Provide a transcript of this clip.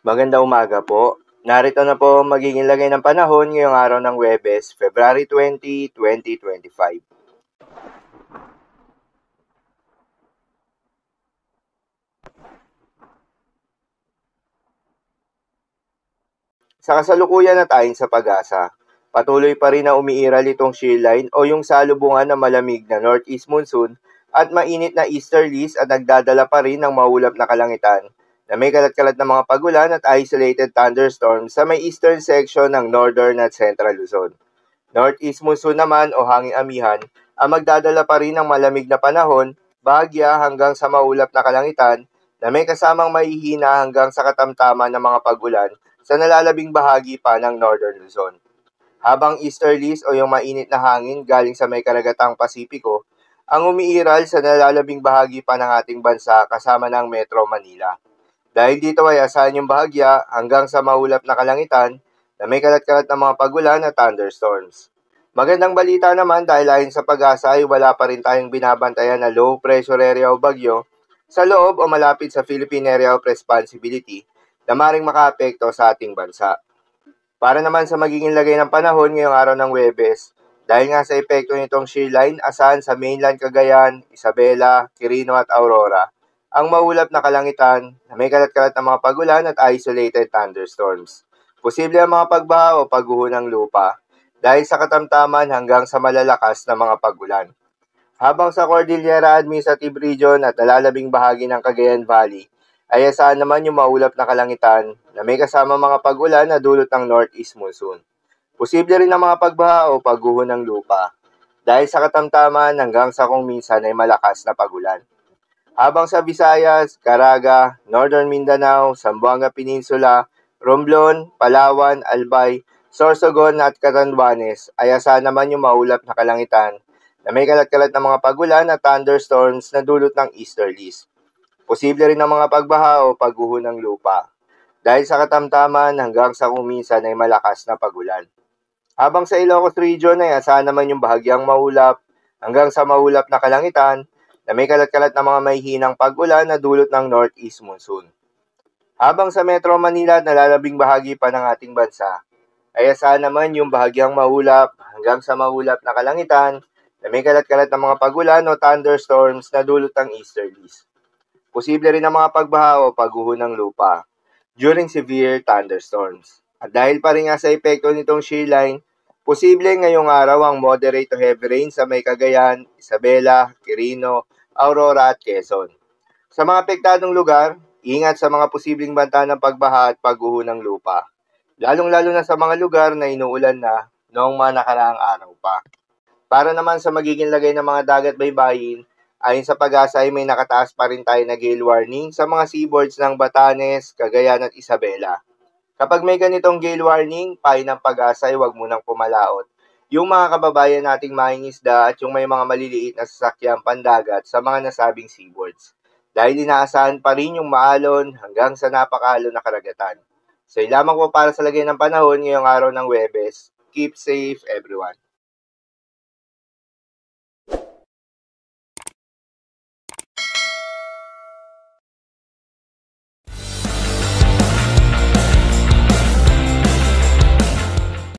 Magandang umaga po. Narito na po ang magiging lagay ng panahon ngayong araw ng Huwebes, February 20, 2025. Sa kasalukuyan at ayon sa pag-asa, patuloy pa rin na umiiral itong shear line o yung salubungan ng malamig na northeast monsoon at mainit na easterlies at nagdadala pa rin ng maulap na kalangitan na may kalat-kalat na mga pagulan at isolated thunderstorms sa may eastern section ng northern at central Luzon. Northeast monsoon naman o hanging amihan ang magdadala pa rin ng malamig na panahon, bahagya hanggang sa maulap na kalangitan na may kasamang mahihina hanggang sa katamtaman ng mga pagulan sa nalalabing bahagi pa ng Northern Luzon. Habang easterlies o yung mainit na hangin galing sa may karagatang Pasipiko ang umiiral sa nalalabing bahagi pa ng ating bansa kasama ng Metro Manila. Dahil dito ay asahan yung bahagya hanggang sa maulap na kalangitan na may kalat-kalat na mga pagulan at thunderstorms. Magandang balita naman dahil ayon sa pag-asa ay wala pa rin tayong binabantayan na low pressure area o bagyo sa loob o malapit sa Philippine Area of Responsibility na maring makaapekto sa ating bansa. Para naman sa magiging lagay ng panahon ngayong araw ng Huwebes, dahil nga sa epekto nitong shear line, asahan sa mainland Cagayan, Isabela, Quirino at Aurora, ang maulap na kalangitan na may kalat-kalat na mga pagulan at isolated thunderstorms. Posible ang mga pagbaha o pagguho ng lupa dahil sa katamtaman hanggang sa malalakas na mga pagulan. Habang sa Cordillera Administrative Region at nalalabing bahagi ng Cagayan Valley, ay asahan naman yung maulap na kalangitan na may kasama mga pagulan na dulot ng northeast monsoon. Posible rin ang mga pagbaha o pagguho ng lupa dahil sa katamtaman hanggang sa kung minsan ay malakas na pagulan. Habang sa Visayas, Caraga, Northern Mindanao, Zamboanga Peninsula, Romblon, Palawan, Albay, Sorsogon at Catanduanes ay asahan naman yung maulap na kalangitan na may kalat-kalat na mga pagulan at thunderstorms na dulot ng easterlies. Posible rin ang mga pagbaha o pagguho ng lupa dahil sa katamtaman hanggang sa kung minsan ay malakas na pagulan. Habang sa Ilocos Region ay asahan naman yung bahagyang maulap hanggang sa maulap na kalangitan na may kalat-kalat na mga mahihinang pag-ulan na dulot ng northeast monsoon. Habang sa Metro Manila at nalalabing bahagi pa ng ating bansa, ay asahan naman yung bahagyang maulap hanggang sa maulap na kalangitan na may kalat-kalat na mga pag-ulan o thunderstorms na dulot ng easterlies. Posible rin ang mga pagbaha o pagguho ng lupa during severe thunderstorms. At dahil pa rin nga sa epekto nitong shear line, posible ngayong araw ang moderate to heavy rain sa may Cagayan, Isabela, Quirino, Aurora at Quezon. Sa mga apektadong lugar, ingat sa mga posibleng banta ng pagbaha at pagguho ng lupa, lalong-lalo na sa mga lugar na inuulan na noong mga nakaraang araw pa. Para naman sa magiging lagay ng mga dagat baybayin, ayon sa pag-asa ay may nakataas pa rin tayo na gale warning sa mga seaboards ng Batanes, Cagayan at Isabela. Kapag may ganitong gale warning, payo ng pag-asa ay huwag munang pumalaot. Yung mga kababayan nating mangingisda at yung may mga maliliit na sasakyang pandagat sa mga nasabing seaboards. Dahil inaasahan pa rin yung maalon hanggang sa napakaalon na karagatan. So, lamang po para sa lagay ng panahon ngayong araw ng Huwebes. Keep safe everyone.